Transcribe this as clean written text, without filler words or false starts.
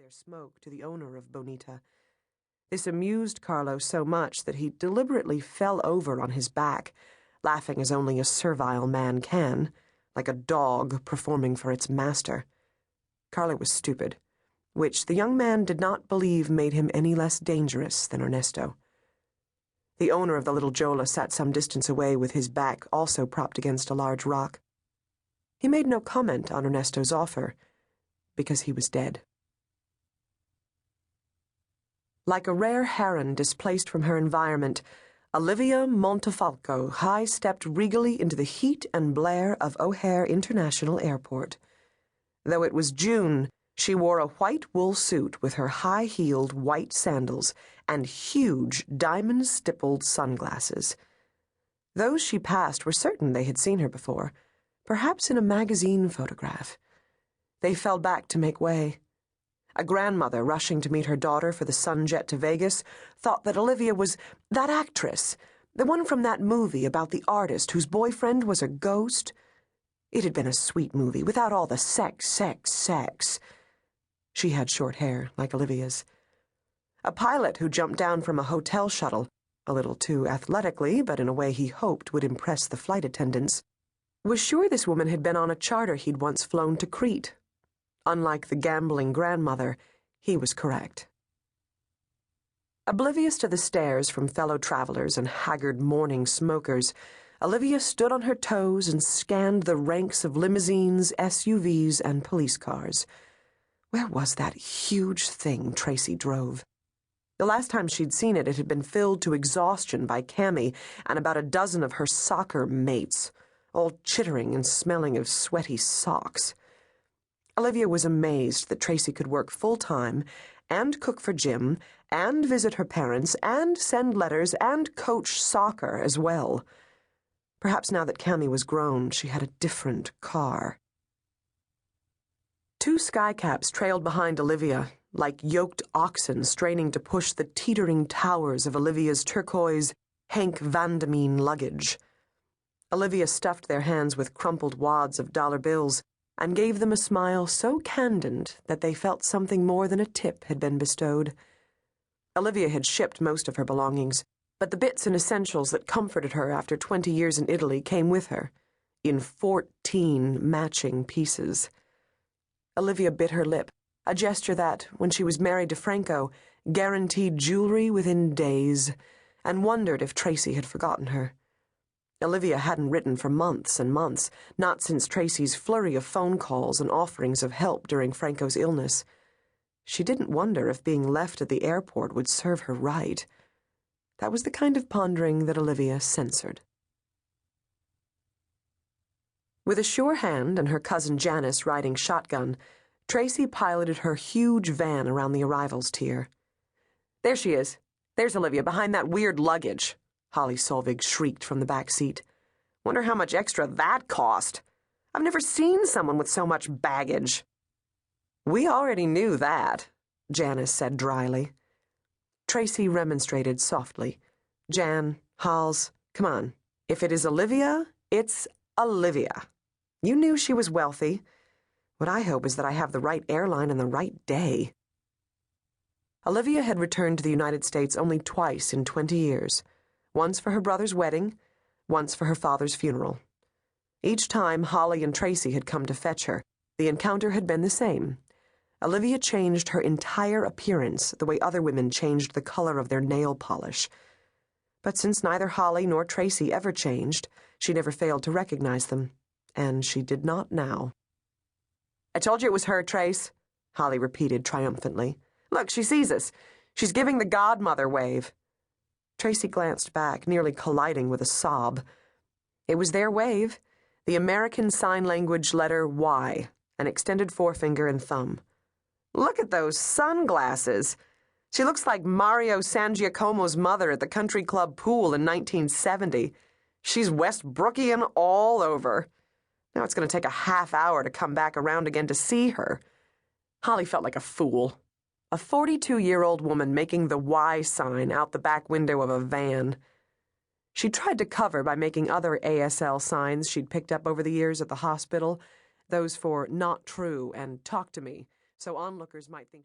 their smoke to the owner of Bonita. This amused Carlo so much that he deliberately fell over on his back, laughing as only a servile man can, like a dog performing for its master. Carlo was stupid, which the young man did not believe made him any less dangerous than Ernesto. The owner of the little jola sat some distance away with his back also propped against a large rock. He made no comment on Ernesto's offer, because he was dead. Like a rare heron displaced from her environment, Olivia Montefalco high-stepped regally into the heat and blare of O'Hare International Airport. Though it was June, she wore a white wool suit with her high-heeled white sandals and huge diamond-stippled sunglasses. Those she passed were certain they had seen her before, perhaps in a magazine photograph. They fell back to make way. A grandmother rushing to meet her daughter for the Sunjet to Vegas thought that Olivia was that actress, the one from that movie about the artist whose boyfriend was a ghost. It had been a sweet movie, without all the sex. She had short hair, like Olivia's. A pilot who jumped down from a hotel shuttle, a little too athletically, but in a way he hoped would impress the flight attendants, was sure this woman had been on a charter he'd once flown to Crete. Unlike the gambling grandmother, he was correct. Oblivious to the stares from fellow travelers and haggard morning smokers, Olivia stood on her toes and scanned the ranks of limousines, SUVs, and police cars. Where was that huge thing Tracy drove? The last time she'd seen it, it had been filled to exhaustion by Cammy and about a dozen of her soccer mates, all chittering and smelling of sweaty socks. Olivia was amazed that Tracy could work full-time and cook for Jim and visit her parents and send letters and coach soccer as well. Perhaps now that Cammy was grown, she had a different car. Two skycaps trailed behind Olivia, like yoked oxen straining to push the teetering towers of Olivia's turquoise Henk Vandemeen luggage. Olivia stuffed their hands with crumpled wads of dollar bills and gave them a smile so candid that they felt something more than a tip had been bestowed. Olivia had shipped most of her belongings, but the bits and essentials that comforted her after 20 years in Italy came with her, in 14 matching pieces. Olivia bit her lip, a gesture that, when she was married to Franco, guaranteed jewelry within days, and wondered if Tracy had forgotten her. Olivia hadn't written for months and months, not since Tracy's flurry of phone calls and offerings of help during Franco's illness. She didn't wonder if being left at the airport would serve her right. That was the kind of pondering that Olivia censored. With a sure hand and her cousin Janice riding shotgun, Tracy piloted her huge van around the arrivals tier. "There she is. There's Olivia, behind that weird luggage," Holly Solvig shrieked from the back seat. "Wonder how much extra that cost. I've never seen someone with so much baggage." "We already knew that," Janice said dryly. Tracy remonstrated softly. "Jan, Halls, come on. If it is Olivia, it's Olivia. You knew she was wealthy. What I hope is that I have the right airline and the right day." Olivia had returned to the United States only twice in 20 years. Once for her brother's wedding, once for her father's funeral. Each time Holly and Tracy had come to fetch her, the encounter had been the same. Olivia changed her entire appearance the way other women changed the color of their nail polish. But since neither Holly nor Tracy ever changed, she never failed to recognize them, and she did not now. "I told you it was her, Trace," Holly repeated triumphantly. "Look, she sees us. She's giving the godmother wave." Tracy glanced back, nearly colliding with a sob. It was their wave, the American Sign Language letter Y, an extended forefinger and thumb. "Look at those sunglasses. She looks like Mario Sangiacomo's mother at the country club pool in 1970. She's Westbrookian all over. Now it's going to take a half hour to come back around again to see her." Holly felt like a fool. A 42-year-old woman making the Y sign out the back window of a van. She tried to cover by making other ASL signs she'd picked up over the years at the hospital, those for "not true" and "talk to me," so onlookers might think she